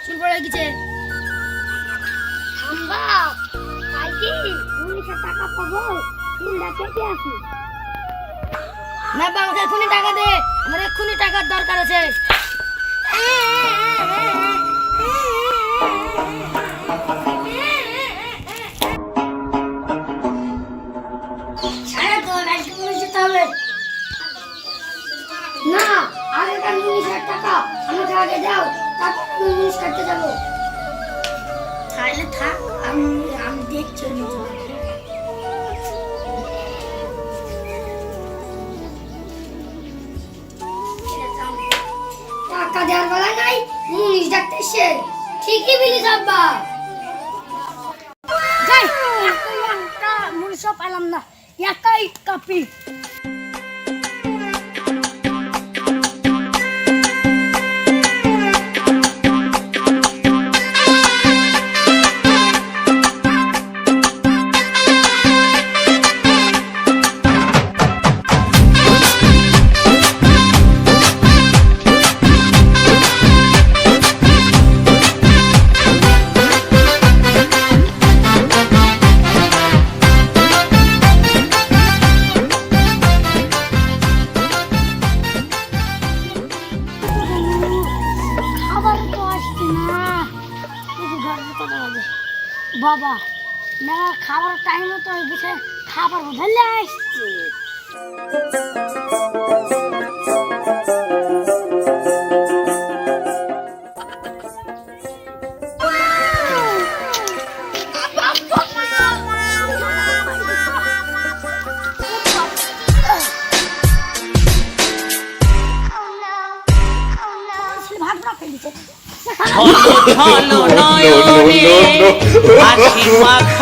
চুল পড়ে গেছে। আমরা কালকে 1900 টাকা পাবো, চুলটা কেটে আসি। না বা আমাকে এক্ষুনি টাকা দে, আমার এক্ষুনি টাকার দরকার আছে। সারা তো আজকে মনে যেতে হবে না। আগেকার 1900 টাকা আমাকে আগে দাও, তারপর আমি 19 কাটতে যাবো। তাহলে থাক, আমি দেখছি। টাকা দেওয়ার বেলা নাই, 19 ডাকতে এসে ঠিকই বিলিস আব্বা। যাই একটা মুনিশ পাইলাম না, একাই কাপি। বাবা না, খাবার টাইম তো হয়ে গেছে, খাবার ধরলে আসছে। ভাত ফেলিছে। ছলো ছলো নয়নে হাসি মাখা